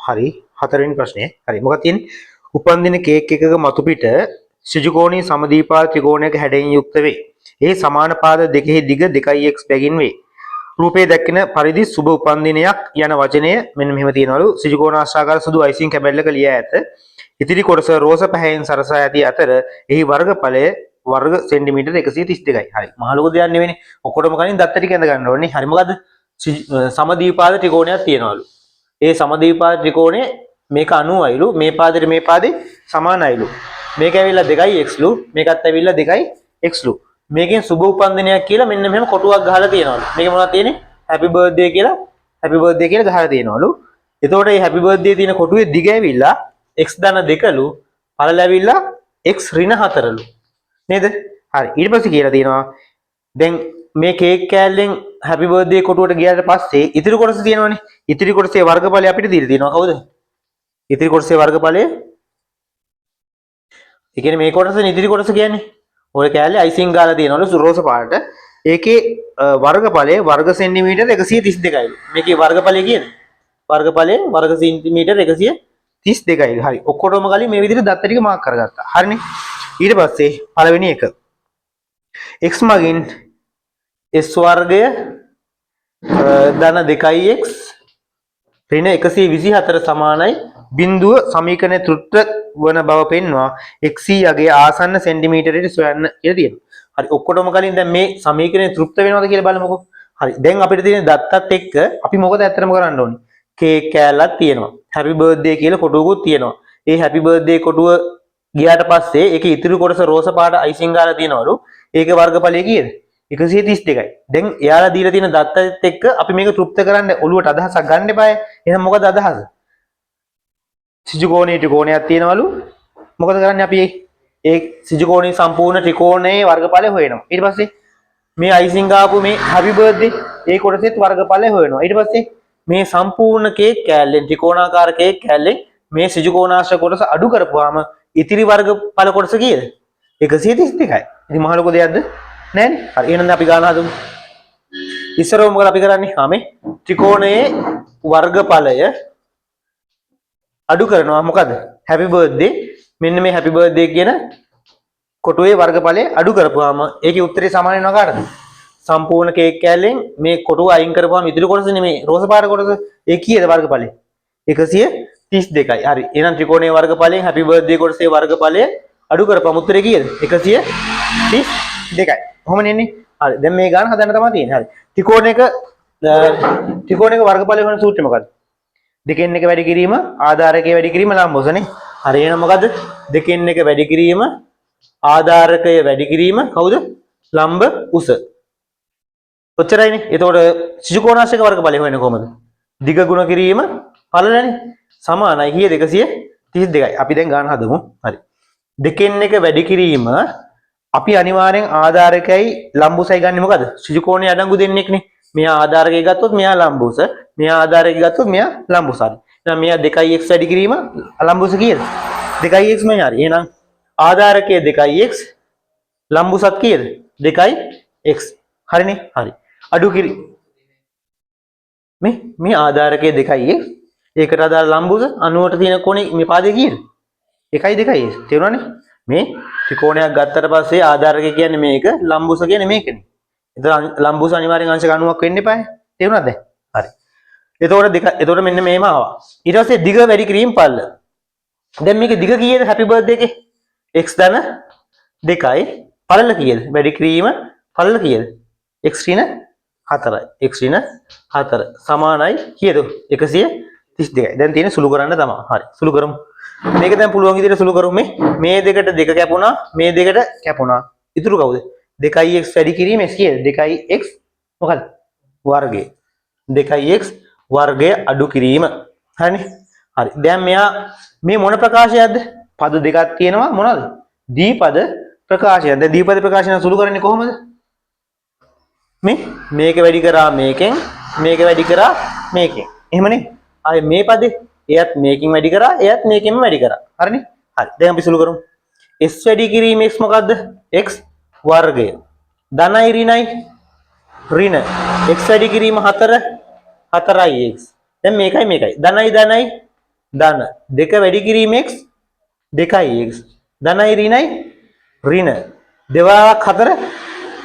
හරි. හතරවෙනි ප්‍රශ්නේ. හරි. මොකක්ද තියෙන්නේ? උපන් දින කේක් එකක මතු පිට ඍජුකෝණී සමදීපාද ත්‍රිකෝණයක හැඩයෙන් යුක්ත වේ. ඒ සමාන පාද දෙකෙහි දිග 2x බැගින් වේ. රූපයේ දැක්කෙන පරිදි සුබ උපන් දිනයක් යන වචනය මෙන්න මෙහෙම තියෙනවලු. ඍජුකෝණාශ්‍රාකාර සුදු අයිසිං කැබැල්ලක ලියා ඇත. ඉතිරි කොටස රෝස පැහැයෙන් සරසා ඇති අතර එහි වර්ගඵලය වර්ග සෙන්ටිමීටර 132යි. හරි. මහ ලොකු දෙයක් නෙවෙයිනේ. ඔක්කොටම කලින් දත්ත ටික ඇඳ ගන්න ඕනේ. හරි මොකද්ද? සමදීපාද ත්‍රිකෝණයක් තියෙනවලු. ඒ සමදීපාද ත්‍රිකෝණේ මේක 90යිලු, මේ පාදෙට මේ පාදේ සමානයිලු. මේක ඇවිල්ලා 2x ලු, මේකත් ඇවිල්ලා 2x ලු. මේකෙන් සුබ උපන්දිනයක් කියලා මෙන්න මෙහෙම කොටුවක් ගහලා තියෙනවලු. මේක මොනවද තියෙන්නේ? හැපි බර්ත්ඩේ කියලා ගහලා තියෙනවලු. එතකොට මේ හැපි බර්ත්ඩේ තියෙන කොටුවේ දිග ඇවිල්ලා x ධන 2ලු, පළල ඇවිල්ලා x ඍණ 4ලු. නේද? හරි. ඊට පස්සේ කියලා තියෙනවා දැන් මේ කේක් කෑල්ලෙන් හැපි බර්ත්ඩේ කොටුවට ගියාට පස්සේ ඉතිරි කොටස තියෙනවනේ. ඉතිරි කොටසේ වර්ගඵලය අපිට දීලා තියෙනවා. කවුද? ඉතිරි කොටසේ වර්ගඵලය. ඒ කියන්නේ මේ කොටසේ ඉතිරි කොටස කියන්නේ ඔය කෑල්ලේ අයිසිං ගාලා තියෙනවලු රෝස පාට. ඒකේ වර්ගඵලය වර්ග සෙන්ටිමීටර 132යිලු. මේකේ වර්ගඵලය කියන්නේ වර්ගඵලය වර්ග සෙන්ටිමීටර 132යි. හරි. ඔක්කොටම කලින් මේ විදිහට දත්ත ටික මාක් කරගත්තා. හරිනේ. ඊට පස්සේ පළවෙනි එක x මගින් s වර්ගය ධන 2x ඍණ 124 සමානයි බිඳුව සමීකරණය තෘප්ත වන බව පෙන්වා x යගේ ආසන්න සෙන්ටිමීටරයට සොයන්න කියලා තියෙනවා. හරි. ඔක්කොටම කලින් දැන් මේ සමීකරණය තෘප්ත වෙනවද කියලා බලමුකෝ. හරි. දැන් අපිට තියෙන දත්තත් එක්ක අපි මොකද ඇත්තටම කරන්න ඕනේ? කේක් කෑල්ලක් තියෙනවා. හැපි බර්ත්ඩේ කියලා කොටුවකුත් තියෙනවා. ඒ හැපි බර්ත්ඩේ කොටුව ගියාට පස්සේ ඒකේ ඉතුරු කොටස රෝස පාට අයිසිං ගාලා තියෙනවලු. ඒකේ වර්ගඵලය කීයද? 132යි. දැන් එයාලා දීලා තියෙන දත්තත් එක්ක අපි මේක තෘප්ත කරන්න ඔළුවට අදහසක් ගන්න එපායි. එහෙනම් මොකද අදහස? ඍජුකෝණී ත්‍රිකෝණයක් තියෙනවලු. මොකද කරන්නේ අපි ඒ ඍජුකෝණී සම්පූර්ණ ත්‍රිකෝණයේ වර්ගඵලය හොයනවා. ඊට පස්සේ මේ අයිසිං ගාපු මේ හැපි බර්ත්ඩේ ඒ කොටසෙත් වර්ගඵලය හොයනවා. ඊට පස්සේ මේ සම්පූර්ණ කේක් කෑල්ලෙන් ත්‍රිකෝණාකාර කේක් කෑල්ලෙන් මේ ඍජුකෝණාශ්‍ර කොටස අඩු කරපුවාම ඉතිරි වර්ගඵල කොටස කීයද? 132යි. ඉතින් මහ ලොකු දෙයක්ද? නෑනේ. හරි. එහෙනම් අපි ගාන හදමු. ඉස්සරව මොකද අපි කරන්නේ? මේ ත්‍රිකෝණයේ වර්ගඵලය අඩු කරනවා. මොකද? හැපි බර්ත්ඩේ. මෙන්න මේ හැපි බර්ත්ඩේ කියන කොටුවේ වර්ගඵලය අඩු කරපුවාම ඒකේ උත්තරේ සමාන වෙනවා කාටද? සම්පූර්ණ කේක් කෑල්ලෙන් මේ කොටුව අයින් කරපුවාම ඉතිරි කොටස නෙමෙයි රෝස පාට කොටස. ඒ කීයද වර්ගඵලය? 132යි. හරි. එහෙනම් ත්‍රිකෝණයේ වර්ගඵලයෙන් හැපි බර්ත්ඩේ කොටසේ වර්ගඵලය අඩු කරපුවාම උත්තරේ කීයද? 132යි. කොහොමද එන්නේ? හරි. දැන් මේ ගාන හදන්න තමයි තියෙන්නේ. හරි. ත්‍රිකෝණයක වර්ගඵලය වෙන සූත්‍රය මොකක්ද? දෙකෙන් එක වැඩි කිරීම ආධාරකයේ වැඩි කිරීම ලම්බෝසනේ. හරි. එහෙනම් මොකද්ද? දෙකෙන් එක වැඩි කිරීම ආධාරකය වැඩි කිරීම කවුද? ලම්බ උස. ඔච්චරයිනේ. එතකොට ත්‍රිකෝණාශ්‍රක වර්ගඵලය හොයන්නේ කොහමද? දිග ගුණ කිරීම පළලනේ. සමානයි කීයද? 132යි. අපි දැන් ගාන හදමු. හරි. දෙකෙන් එක වැඩි කිරීම අපි අනිවාර්යෙන් ආධාරකයයි ලම්බුසයි ගන්නෙ මොකද? ත්‍රිකෝණයේ අඩංගු දෙන්නෙක්නේ. මෙයා ආධාරකය ගත්තොත් මෙයා ලම්බුස, මෙයා ආධාරකය ගත්තොත් මෙයා ලම්බුස. හරි. එහෙනම් මෙයා 2x වැඩි කිරීම ලම්බුස කීයද? 2x නේ. හරි. එහෙනම් ආධාරකයේ 2x ලම්බුසත් කීයද? 2x. හරිනේ. හරි. අඩු කිරි මේ ආධාරකයේ 2x ඒකට අදාළ ලම්බුස 90ට තියෙන කොනේ මේ පාදේ කීයද? 1යි 2යි. තේරුණානේ? මේ ත්‍රිකෝණයක් ගත්තට පස්සේ ආධාරකය කියන්නේ මේක, ලම්බුස කියන්නේ මේකනේ. එතන ලම්බුස අනිවාර්යෙන් අංශක 90ක් වෙන්න එපායි. තේරුණාද? හරි. එතකොට මෙන්න මේම ආවා. ඊට පස්සේ දිග වැඩි කිරීම පළල. දැන් මේකේ දිග කීයද හැපි බර්ත්ඩේ එකේ? x ධන 2යි. පළල කීයද? වැඩි කිරීම පළල කීයද? x ඍණ 4යි. x ඍණ 4 සමානයි කීයද? 132යි. දැන් තියෙන්නේ සුළු කරන්න තමයි. හරි. සුළු කරමු. මේක දැන් පුළුවන් විදිහට සුළු කරමු. මේ දෙකට දෙක කැපුණා, මේ දෙකට කැපුණා. ඉතුරු කවුද? 2x වැඩි කිරීම s කීයද? 2x මොකද? වර්ගය. 2x වර්ගය අඩු කිරීම. හරිනේ. හරි. දැන් මෙයා මේ මොන ප්‍රකාශයක්ද? පද දෙකක් තියෙනවා මොනවද? දීපද ප්‍රකාශයක්. දැන් දීපද ප්‍රකාශන සුළු කරන්නේ කොහොමද? මේක වැඩි කරා මේකෙන්, මේක වැඩි කරා මේකෙන්. එහෙමනේ. ආයේ මේ පදේ එයත් මේකෙන් වැඩි කරා, එයත් මේකෙන්ම වැඩි කරා. හරිනේ? හරි. දැන් අපි සුළු කරමු. s වැඩි කිරීම x මොකද්ද? x වර්ගය. ධනයි ඍණයි ඍණ. x වැඩි කිරීම 4 4යි x. දැන් මේකයි මේකයි. ධනයි ධන දෙක වැඩි කිරීම x 2x ධනයි ඍණයි ඍණ දෙවාවක් 4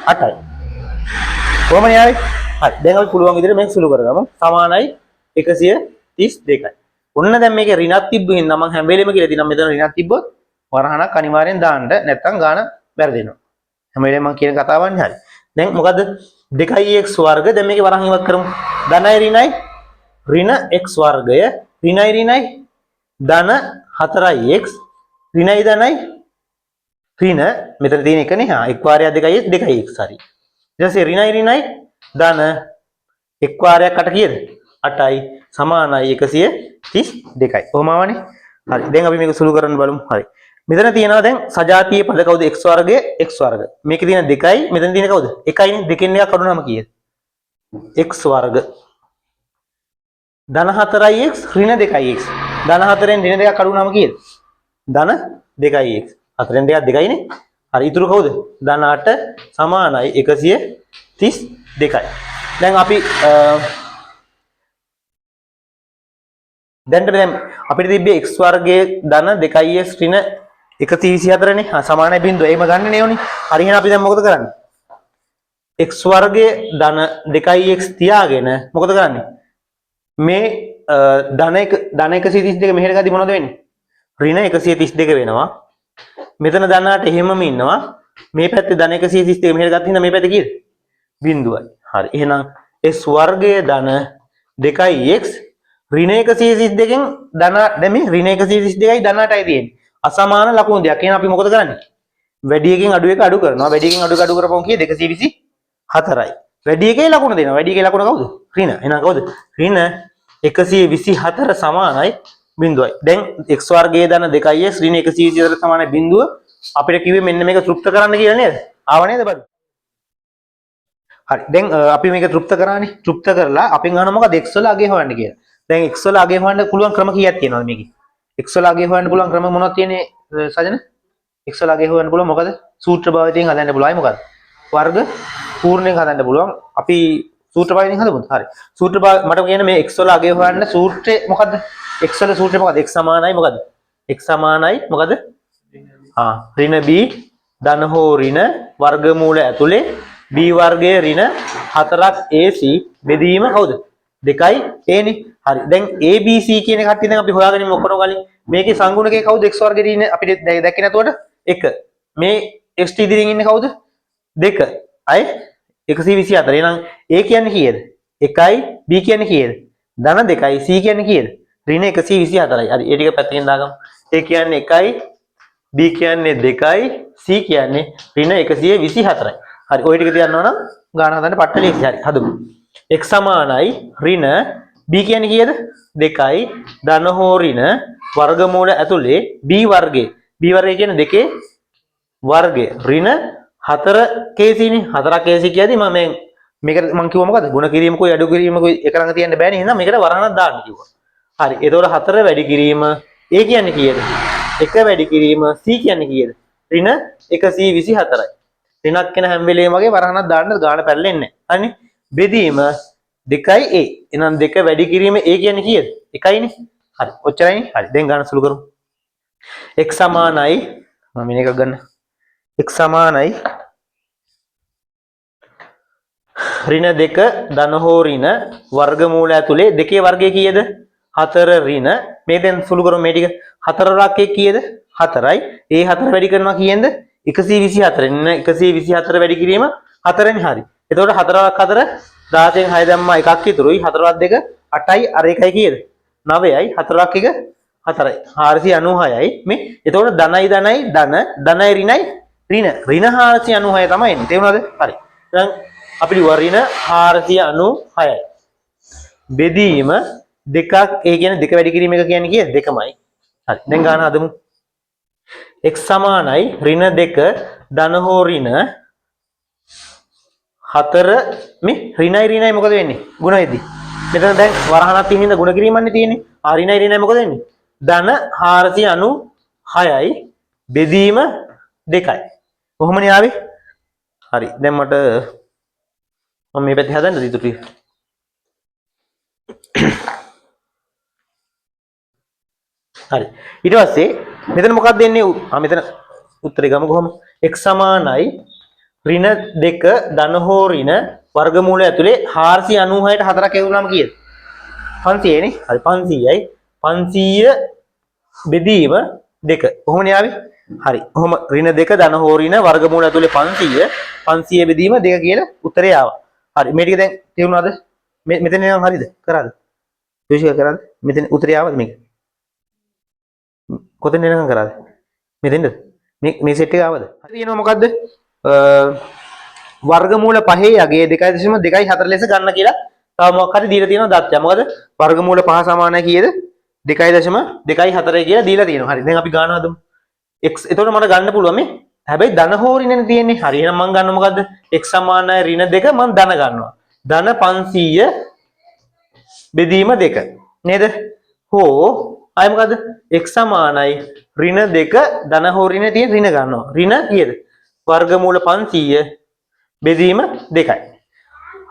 8යි. කොහොමද යාවි? හරි. දැන් අපි පුළුවන් විදිහට මේක සුළු කරගමු. සමානයි 132යි. ඔන්න දැන් මේකේ ඍණක් තිබ්බු හින්දා මම හැම වෙලෙම කියලා දිනම් මෙතන ඍණක් තිබ්බොත් වරහණක් අනිවාර්යෙන් දාන්න නැත්නම් ගාන වැරදෙනවා. හැම වෙලෙම මම කියන කතාවන්නේ හරි. දැන් මොකද 2x වර්ග දැන් මේකේ වරහන් ඉවත් කරමු. ධනයි ඍණයි ඍණ x වර්ගය ඍණයි ඍණයි ධන 4x ඍණයි ධනයි ඍණ මෙතන තියෙන එකනේ හා එක් වාරයක් 2x 2x හරි. ඊට පස්සේ ඍණයි ඍණයි ධන එක් වාරයක් 8 කීයද? 8යි සමානයි 132යි. කොහොම ආවනේ? හරි. දැන් අපි මේක සුළු කරන්න බලමු. හරි. මෙතන තියෙනවා දැන් සජාතීය පද කවුද? x වර්ගය x වර්ග. මේකේ තියෙන 2යි මෙතන තියෙන කවුද? 1යිනේ. දෙකෙන් එකක් කඩුනම කීයද? x වර්ග. ධන 4ix ඍණ 2ix. ධන 4ෙන් ඍණ 2ක් කඩුනම කීයද? ධන 2ix. 4ෙන් 2ක් 2යිනේ. හරි. ඊටු කවුද? ධන 8 සමානයි 132යි. දැන් අපි දැන් අපිට තිබ්බේ x වර්ගයේ ධන 2x ඍණ 124 නේ. සමානයි බිංදුව. එහෙම ගන්න නේ ඕනේ. හරි එහෙනම් අපි දැන් මොකද කරන්නේ? x වර්ගයේ ධන 2x තියාගෙන මොකද කරන්නේ? මේ ධන 132 මෙහෙට ගද්දි මොනවද වෙන්නේ? ඍණ 132 වෙනවා. මෙතන ධන 8 එහෙමම ඉන්නවා. මේ පැත්තේ ධන 132 මෙහෙට ගත්ත හින්දා මේ පැත්තේ කීයද? බිංදුවයි. හරි. එහෙනම් x වර්ගයේ ධන 2x ඍණ 132කින් ධන දැන් මේ ඍණ 132යි ධන 8යි තියෙන්නේ. අසමාන ලකුණු දෙයක්. එහෙනම් අපි මොකද කරන්නේ? වැඩි එකකින් අඩු එක අඩු කරනවා. වැඩි එකකින් අඩු එක අඩු කරපුවම කීයද? 224යි. වැඩි එකේ ලකුණ දෙනවා. වැඩි එකේ ලකුණ කවුද? ඍණ. එහෙනම් කවුද? ඍණ 124 සමානයි බිංදුවයි. දැන් x වර්ගයේ ධන 2x ඍණ 124 සමානයි බිංදුව. අපිට කිව්වේ මෙන්න මේක තෘප්ත කරන්න කියලා නේද? ආව නේද බඩු? හරි. දැන් අපි මේක තෘප්ත කරානේ. තෘප්ත කරලා අපෙන් අහනවා මොකද x වල අගය හොයන්න කියලා. දැන් x වල අගය හොයන්න පුළුවන් ක්‍රම කීයක් තියෙනවද මේකේ? x වල අගය හොයන්න පුළුවන් ක්‍රම මොනවද තියෙන්නේ සජන? x වල අගය හොයන්න පුළුවන් මොකද? සූත්‍ර භාවිතයෙන් හදන්න පුළුවන්. අය මොකද? වර්ග පූර්ණයෙන් හදන්න පුළුවන්. අපි සූත්‍ර භාවිතයෙන් හදමුද? හරි. සූත්‍ර මට කියන්නේ මේ x වල අගය හොයන්න සූත්‍රය මොකද්ද? x වල සූත්‍රය මොකද්ද? x සමානයි මොකද්ද? x සමානයි මොකද්ද? ඍණ b ධන හෝ ඍණ වර්ගමූල ඇතුලේ b වර්ගයේ ඍණ 4ක් ac බෙදීම කවුද? 2යි a නේ. හරි. දැන් abc කියන කට්ටිය දැන් අපි හොයාගනිමු ඔක්කොම කලින්. මේකේ සංගුණකේ කවුද x වර්ගයේ ඉන්නේ? අපිට දැක්කේ නැතුවට 1. මේ st ඉදිරියෙන් ඉන්නේ කවුද? 2. අය 124. එහෙනම් a කියන්නේ කීයද? 1යි b කියන්නේ කීයද? ධන 2යි c කියන්නේ කීයද? ඍණ 124යි. හරි. ඒ ටික පැත්තකින් දාගමු. a කියන්නේ 1යි b කියන්නේ 2යි c කියන්නේ ඍණ 124යි. හරි. ওই ටික තියනවා නම් ගාන හදන්න පට්ට ලේසි. හරි. හදමු. x සමානයි ඍණ b කියන්නේ කීයද? 2යි ධන හෝ ඍණ වර්ගමූල ඇතුලේ b වර්ගය. b වර්ගය කියන්නේ 2 වර්ගය. ඍණ 4kc නේ. 4kc කියද්දි මම මේකට මම කිව්වා මොකද? ಗುಣ කිරීමකුයි අඩු කිරීමකුයි එක ළඟ තියන්න බෑනේ. එහෙනම් මේකට වරහණක් දාන්න කිව්වා. හරි. එතකොට 4 වැඩි කිරීම a කියන්නේ කීයද? 1 වැඩි කිරීම c කියන්නේ කීයද? ඍණ 124යි. ඍණක් වෙන හැම වෙලේම වගේ වරහණක් දාන්න ගාන පැටලෙන්නේ නැහැ. හරිනේ. බෙදීම 2යි a. එහෙනම් 2 වැඩි කිරීම a කියන්නේ කීයද? 1යිනේ. හරි. ඔච්චරයිනේ. හරි. දැන් ගාන සුළු කරමු. x සමානයි මම මේක ගන්න. x සමානයි ඍණ 2 ධන හෝ ඍණ වර්ගමූල ඇතුලේ 2 වර්ගය කීයද? 4 ඍණ. මේ දැන් සුළු කරමු මේ ටික. 4 වර්ගයේ කීයද? 4යි. ඒ 4 වැඩි කරනවා කීයෙන්ද? 124. 124 වැඩි කිරීම 4නේ. හරි. එතකොට 4 වක් 4 16න් 6 දැම්මා එකක් ඉතුරුයි. 4 වක් 2 8යි. අර එකයි කීයද? 9යි. 4 වක් 1 4යි. 496යි. මේ එතකොට ධනයි ධනයි ධන ධනයි ඍණයි ඍණ. ඍණ 496 තමයි එන්නේ. තේරුණාද? හරි. දැන් අපි ලියුවා ඍණ 496යි. බෙදීම දෙකක් ඒ කියන්නේ 2 වැඩි කිරීම එක කියන්නේ කීයද? 2මයි. හරි. දැන් ගාන හදමු. x සමානයි ඍණ 2 ධන හෝ ඍණ 4 මේ ඍණයි ඍණයි මොකද වෙන්නේ? ගුණ වෙද්දි. මෙතන දැන් වරහණක් තියෙන හින්දා ගුණ කිරීමන්නේ තියෙන්නේ. ඍණයි ඍණයි මොකද වෙන්නේ? ධන 496යි බෙදීම 2යි. කොහොමනේ ආවේ? හරි. දැන් මට මම මේ පැත්තේ හදන්නද ඊටු ටික? හරි. ඊට පස්සේ මෙතන මොකක්ද දෙන්නේ? මෙතන උත්තරේ ගමු කොහොම? x සමානයි ඍණ 2 ධන හෝ ඍණ වර්ගමූලය ඇතුලේ 496ට 4ක් එකතුනම කීයද? 500 නේ. හරි 500යි 500 බෙදීම 2. කොහොමනේ ආවේ? හරි. කොහොම ඍණ 2 ධන හෝ ඍණ වර්ගමූලය ඇතුලේ 500 500 බෙදීම 2 කියලා උත්තරේ ආවා. හරි. මේ ටික දැන් තේරුණාද? මෙතන නම් හරිද? කරාද? විශ්ල කරාද? මෙතන උත්තරේ ආවද මේක? කොතෙන් එනකම් කරාද? මෙතෙන්ද? මේ සෙට් එක ආවද? හරි තියෙනවා මොකද්ද? වර්ගමූල 5 යගේ 2.24 ලෙස ගන්න කියලා තව මොකක් හරි දීලා තියෙනවා දත්තය. මොකද වර්ගමූල 5 සමානයි කීයද? 2.24 කියලා දීලා තියෙනවා. හරි. දැන් අපි ගන්න හදමු. x එතකොට මට ගන්න පුළුවන් මේ. හැබැයි ධන හෝ ඍණනේ තියෙන්නේ. හරි. එහෙනම් මම ගන්න මොකද්ද? x සමානයි ඍණ 2 මම ධන ගන්නවා. ධන 500 බෙදීම 2 නේද? හෝ ආයි මොකද්ද? x සමානයි ඍණ 2 ධන හෝ ඍණ තියෙන ඍණ ගන්නවා. ඍණ කීයද? වර්ගමූල 500 බෙදීම 2යි.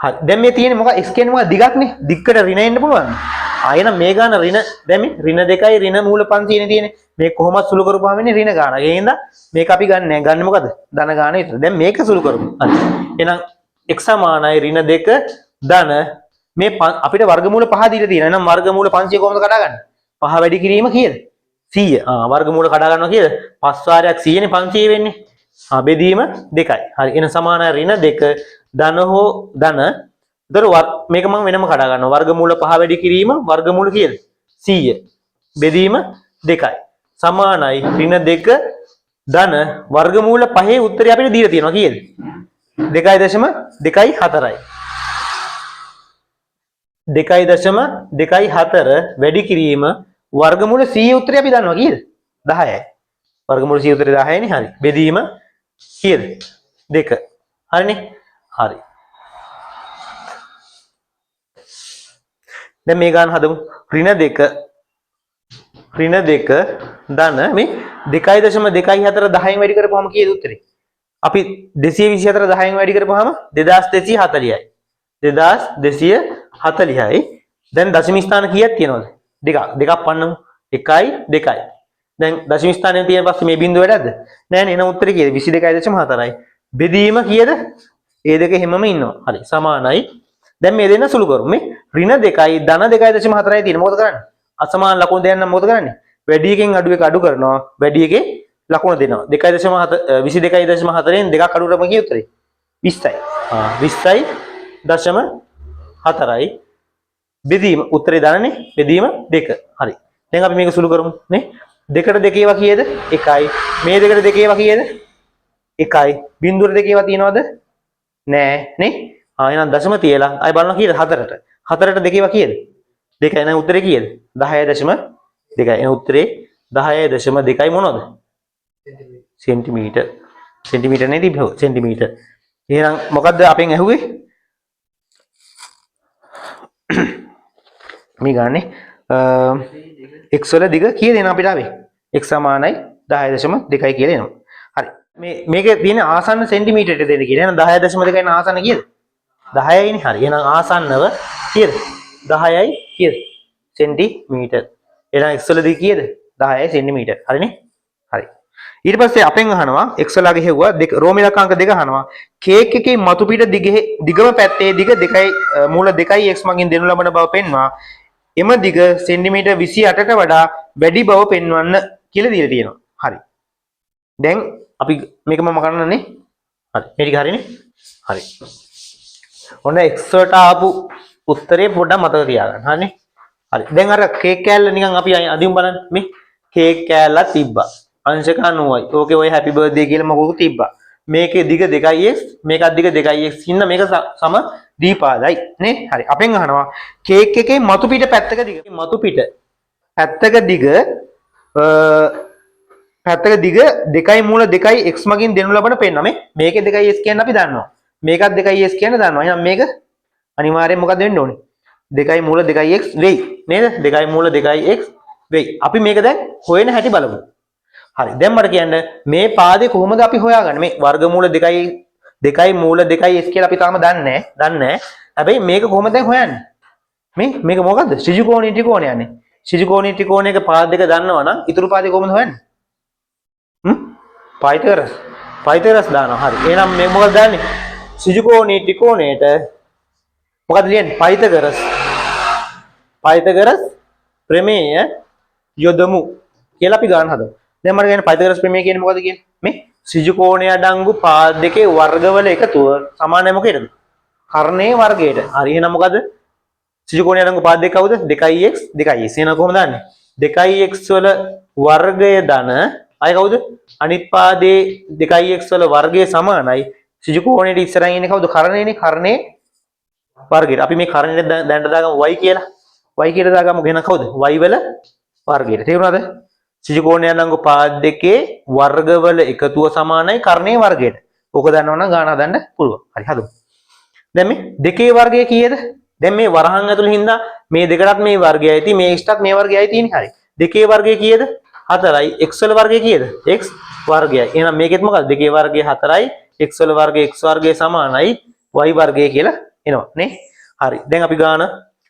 හරි. දැන් මේ තියෙන්නේ මොකක්? x කියන්නේ මොකක්? දිගක්නේ. දිග්කට ඍණ එන්න පුළුවන්. ආයෙනම් මේ ගාන ඍණ දැන් මේ ඍණ 2යි ඍණ මූල 500 නේ තියෙන්නේ. මේ කොහොමද සුළු කරපුවාම ඉන්නේ ඍණ ගාන. ඒ හින්දා මේක අපි ගන්න නැහැ. ගන්න මොකද? ධන ගාන විතර. දැන් මේක සුළු කරමු. හරි. එහෙනම් x සමානයි ඍණ 2 ධන මේ අපිට වර්ගමූල 5 දීලා තියෙනවා. එහෙනම් වර්ගමූල 500 කොහොමද කඩාගන්නේ? 5 වැඩි කිරීම කීයද? 100. වර්ගමූල කඩා ගන්නවා කීයද? 5 වාරයක් 100 නේ 500 වෙන්නේ. බෙදීම 2යි. හරි. එන සමානයි ඍණ 2 ධන හෝ ධන. ඒතර මේක මම වෙනම කඩා ගන්නවා. වර්ගමූල 5 වැඩි කිරීම වර්ගමූල කීයද? 100. බෙදීම 2යි. සමානයි ඍණ 2 ධන වර්ගමූල 5 උත්තරය අපිට දීලා තියෙනවා කීයද? 2.24යි. 2.24 වැඩි කිරීම වර්ගමූල 100 උත්තරය අපි දන්නවා කීයද? 10යි. වර්ගමූල 100 උත්තරය 10යි නේ. හරි. බෙදීම කීයද? 2. හරිනේ. හරි. දැන් මේ ගාන හදමු. ඍණ 2 ධන මේ 2.24 10න් වැඩි කරපුවාම කීයද උත්තරේ? අපි 224 10න් වැඩි කරපුවාම 2240යි. 2240යි. දැන් දශම ස්ථාන කීයක් තියෙනවද? දෙකක් පන්නමු. 1යි 2යි. දැන් දශම ස්ථානයේ තියෙන පස්සේ මේ බිඳුව වැඩක්ද? නෑ නේ. එන උත්තරේ කීයද? 22.4යි. බෙදීම කීයද? ඒ දෙක හැමම ඉන්නවා. හරි. සමානයි. දැන් මේ දෙන්න සුළු කරමු. මේ ඍණ 2යි ධන 2.4යි තියෙන. මොකද කරන්නේ? අසමාන ලකුණු දෙන්න නම් මොකද කරන්නේ? වැඩි එකෙන් අඩු එක අඩු කරනවා. වැඩි එකේ ලකුණ දෙනවා. 22.4න් දෙකක් අඩු කරපම කී උත්තරේ? 20යි. 20.4යි. බෙදීම උත්තරේ දානනේ. බෙදීම 2. හරි. දැන් අපි මේක සුළු කරමු නේ. 2ට 2 ඒවා කීයද? 1යි. මේ 2ට 2 ඒවා කීයද? 1යි. බිඳුවට 2 ඒවා තියනවද? නෑ නේ. එහෙනම් දශම තියලා ආයි බලනවා කීයද? 4ට. 4ට 2 ඒවා කීයද? 2යි. එහෙනම් උත්තරේ කීයද? 10.2යි. එහෙනම් උත්තරේ 10.2යි මොනවද? සෙන්ටිමීටර්. සෙන්ටිමීටර් නේ තිබ්බේ. සෙන්ටිමීටර්. එහෙනම් මොකද්ද අපෙන් ඇහුවේ? මේ ගානේ x වල දිග කීයද එන අපිට ආවේ? x සමානයි 10.2යි කියලා එනවා. හරි. මේකේ තියෙන ආසන්න සෙන්ටිමීටරයට දෙන්න කියලා. එහෙනම් 10.2 න ආසන්න කීයද? 10යි නේ. හරි. එහෙනම් ආසන්නව කීයද? 10යි කීයද? සෙන්ටිමීටර්. එහෙනම් x වල දිග කීයද? 10යි සෙන්ටිමීටර්. හරිනේ? හරි. ඊට පස්සේ අපෙන් අහනවා x වලගේ හෙව්වා රෝම ඉලක්කාංක 2 අහනවා. කේක් එකේ මතු පිට දිගම පැත්තේ දිග 2යි මූල 2යි x මගින් දෙනු ලබන බව පෙන්වා එම දිග සෙන්ටිමීටර් 28ට වඩා වැඩි බව පෙන්වන්න කියලා දීලා තියෙනවා. හරි. දැන් අපි මේක මම කරන්නනේ. හරි. මේ ටික හරිනේ? හරි. ඔන්න x වලට ආපු උත්තරේ පොඩ්ඩක් මතක තියාගන්න. හරිනේ? හරි. දැන් අර කේක් කෑල්ල නිකන් අපි අදිමු බලන්න. මේ කේක් කෑල්ලක් තිබ්බා. අංශක 90යි. ඕකේ ඔය හැපි බර්ත්ඩේ කියලා මොකක් තිබ්බා. මේකේ දිග 2x මේකත් දිග 2x ඉන්න මේක සම දීපාදයි නේ. හරි. අපෙන් අහනවා කේක් එකේ මතු පිට පැත්තක දිග. මතු පිට පැත්තක දිග 2යි මූල 2යි x මගින් දෙනු ලබන පෙන්න. මේකේ 2x කියන්නේ අපි දන්නවා. මේකත් 2x කියන දන්නවා. එහෙනම් මේක අනිවාර්යෙන් මොකක්ද වෙන්න ඕනේ? 2යි මූල 2x වෙයි. නේද? 2යි මූල 2x වෙයි. අපි මේක දැන් හොයන හැටි බලමු. හරි. දැන් මට කියන්න මේ පාදේ කොහොමද අපි හොයාගන්නේ? මේ වර්ගමූල 2යි මූල 2x කියලා අපි තාම දන්නේ නැහැ. හැබැයි මේක කොහොමද දැන් හොයන්නේ? මේක මොකද්ද? ඍජු කෝණී ත්‍රිකෝණය යන්නේ. ඍජුකෝණී ත්‍රිකෝණයක පාද දෙක දන්නවා නම් ඉතුරු පාදේ කොහොමද හොයන්නේ? පයිතගරස් දානවා. හරි. එහෙනම් මේ මොකක්ද දාන්නේ? ඍජුකෝණී ත්‍රිකෝණයට මොකක්ද ලියන්නේ? පයිතගරස් ප්‍රමේය යොදමු කියලා අපි ගන්න හදමු. දැන් මට කියන්නේ පයිතගරස් ප්‍රමේය කියන්නේ මොකද්ද කියන්නේ? මේ ඍජුකෝණයේ අඩංගු පාද දෙකේ වර්ගවල එකතුව සමානයි මොකේද? කර්ණයේ වර්ගයට. හරි. එහෙනම් මොකද්ද? ඍජුකෝණයේ අඩංගු පාද දෙක කවුද? 2x 2x. එහෙනම් කොහොමද දාන්නේ? 2x වල වර්ගය ධන අය කවුද? අනිත් පාදේ 2x වල වර්ගය සමානයි. ඍජුකෝණයේ ඉස්සරහින් ඉන්නේ කවුද? කර්ණයනේ. කර්ණයේ වර්ගයට. අපි මේ කර්ණයට දැනට දාගමු y කියලා. y කියලා දාගමු. එහෙනම් කවුද? y වල වර්ගයට. තේරුණාද? ඍජුකෝණයේ අඩංගු පාද දෙකේ වර්ගවල එකතුව සමානයි කර්ණයේ වර්ගයට. ඕක දන්නවනම් ගාන හදන්න පුළුවන්. හරි හදමු. දැන් මේ දෙකේ වර්ගය කීයද? දැන් මේ වරහන් ඇතුළේ හින්දා මේ දෙකටත් මේ වර්ගයයි තියෙන්නේ, මේ xටත් මේ වර්ගයයි තියෙන්නේ. හරි. දෙකේ වර්ගය කීයද? 4යි. x වල වර්ගය කීයද? x වර්ගයයි. එහෙනම් මේකෙත් මොකද? දෙකේ වර්ගය 4යි, x වල වර්ගය x වර්ගය සමානයි y වර්ගය කියලා එනවා නේ. හරි. දැන් අපි ගාන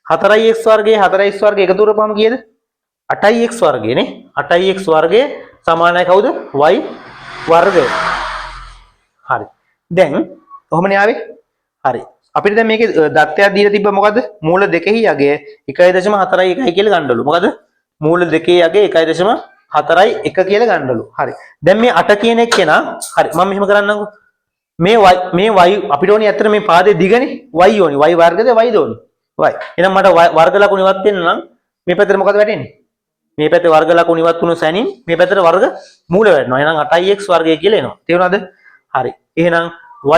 4යි x වර්ගය 4යි x වර්ගය එකතු කරපුවම කීයද? 8යි x වර්ගය නේ. 8යි x වර්ගය සමානයි කවුද? y වර්ගය. හරි. දැන් කොහොමනේ ආවේ? හරි. අපිට දැන් මේකේ දත්තයක් දීලා තිබ්බ මොකද්ද? මූල දෙකෙහි යගය 1.41 කියලා ගන්නවලු. මොකද? මූල දෙකේ යගය 1.41 කියලා ගන්නවලු. හරි. දැන් මේ 8 කියන එක කෙනා හරි මම මෙහෙම කරන්නම්කෝ. මේ y අපිට ඕනේ ඇත්තට මේ පාදේ දිගනේ y ඕනේ. y වර්ගද y දෝනේ? y. එහෙනම් මට වර්ග ලකුණු ඉවත් වෙන්න නම් මේ පැත්තට මොකද වැටෙන්නේ? මේ පැත්තේ වර්ග ලකුණු ඉවත් වුණු සැනින් මේ පැත්තට වර්ග මූල වැටෙනවා. එහෙනම් 8x වර්ගය කියලා එනවා. තේරුණාද? හරි. එහෙනම්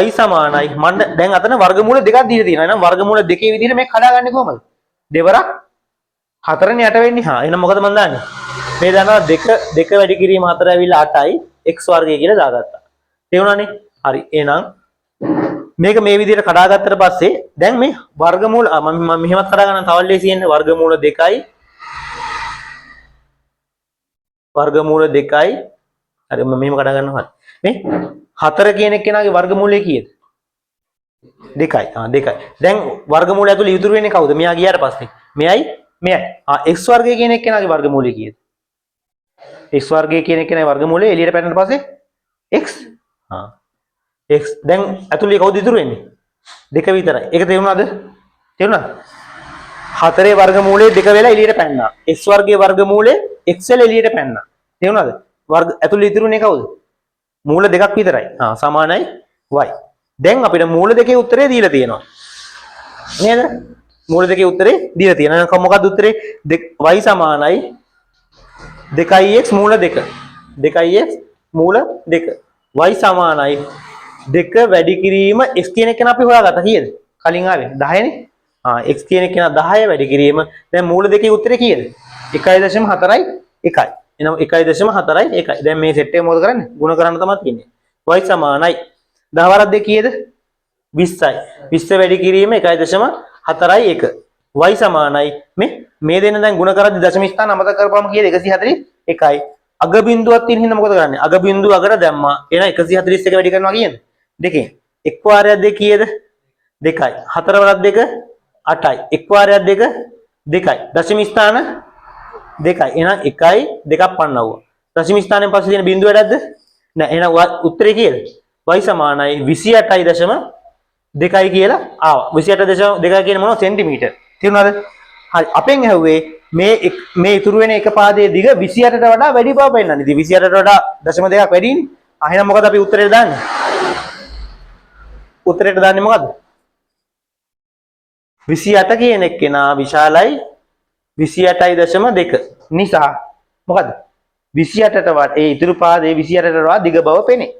y සමානයි මම දැන් අතන වර්ගමූල දෙකක් දීලා තියෙනවා. එහෙනම් වර්ගමූල දෙකේ විදිහට මේක කඩාගන්නේ කොහමද? දෙවරක් 4නේ 8 වෙන්නේ. හා එහෙනම් මොකද මම දාන්නේ? මේ දන්නවා 2 වැඩි කිරීම 4 ඇවිල්ලා 8යි x වර්ගය කියලා දාගත්තා. තේරුණානේ? හරි. එහෙනම් මේක මේ විදිහට කඩාගත්තට පස්සේ දැන් මේ වර්ගමූල මම මෙහෙමත් කඩා ගන්න තව ලේසියෙන්නේ වර්ගමූල 2යි වර්ගමූල 2යි හරි මම මෙහෙම කඩා ගන්නවා. හරි. මේ 4 කියන එක්කෙනාගේ වර්ගමූලය කීයද? 2යි. 2යි. දැන් වර්ගමූලය ඇතුළේ ඉතුරු වෙන්නේ කවුද? මෙයා ගියාට පස්සේ. මෙයයි මෙයයි. x වර්ගය කියන එක්කෙනාගේ වර්ගමූලය කීයද? x වර්ගය කියන එක්කෙනාගේ වර්ගමූලය එළියට පැනනට පස්සේ x. x දැන් ඇතුළේ කවුද ඉතුරු වෙන්නේ? 2 විතරයි. ඒක තේරුණාද? තේරුණාද? 4 වර්ගමූලයේ 2 වෙලා එළියට පැන්නා. x වර්ගයේ වර්ගමූලයේ x වල එළියට පැන්නා. තේරුණාද? වර්ග ඇතුළේ ඉතුරුනේ කවුද? මූල දෙකක් විතරයි. සමානයි y. දැන් අපිට මූල දෙකේ උත්තරේ දීලා තියෙනවා. නේද? මූල දෙකේ උත්තරේ දීලා තියෙනවා. එහෙනම් මොකක්ද උත්තරේ? y සමානයි 2x මූල 2. 2x මූල 2. y සමානයි 2 වැඩි කිරීම x කියන එක අපි හොයාගත්තා කීයද? කලින් ආවේ 10 නේ. x කියන එක 10 වැඩි කිරීම. දැන් මූල දෙකේ උත්තරේ කීයද? 1.41යි. එහෙනම් 1.41. දැන් මේ සෙට් එක මොකද කරන්නේ? ගුණ කරන්න තමයි තියෙන්නේ. y සමානයි 10 වරක් 2 කීයද? 20යි. 20 වැඩි කිරීම 1.41. y සමානයි මේ දෙන්න දැන් ගුණ කරද්දි දශම ස්ථාන අමතක කරපුවම කීයද? 141යි. අග බිඳුවක් තියෙන හින්දා මොකද කරන්නේ? අග බිඳුව අගට දැම්මා. එහෙනම් 141 වැඩි කරනවා කියන්නේ. දෙකෙන්. එක් වාරයක් 2 කීයද? 2යි. 4 වරක් 2 8යි. එක් වාරයක් 2 2යි. දශම ස්ථාන 2යි. එහෙනම් 1යි 2ක් පන්නවුවා. දශම ස්ථානයෙන් පස්සේ තියෙන බිඳුව වැඩක්ද? නෑ. එහෙනම් උත්තරේ කීයද? y සමානයි 28.2යි කියලා ආවා. 28.2 කියන්නේ මොනවද? සෙන්ටිමීටර්. තේරුණාද? හරි. අපෙන් ඇහුවේ මේ ඉතුරු වෙන එක පාදයේ දිග 28ට වඩා වැඩි බව පෙන්නන්නේ. ඉතින් 28ට වඩා 0.2ක් වැඩිනේ. එහෙනම් මොකද අපි උත්තරේට දාන්නේ? උත්තරේට දාන්නේ මොකද්ද? 28 කියන එක්කෙනා විශාලයි 28.2 නිසා මොකද 28ට වඩා ඒ ඉතුරු පාදයේ 28ට වඩා දිග බව පෙනේ.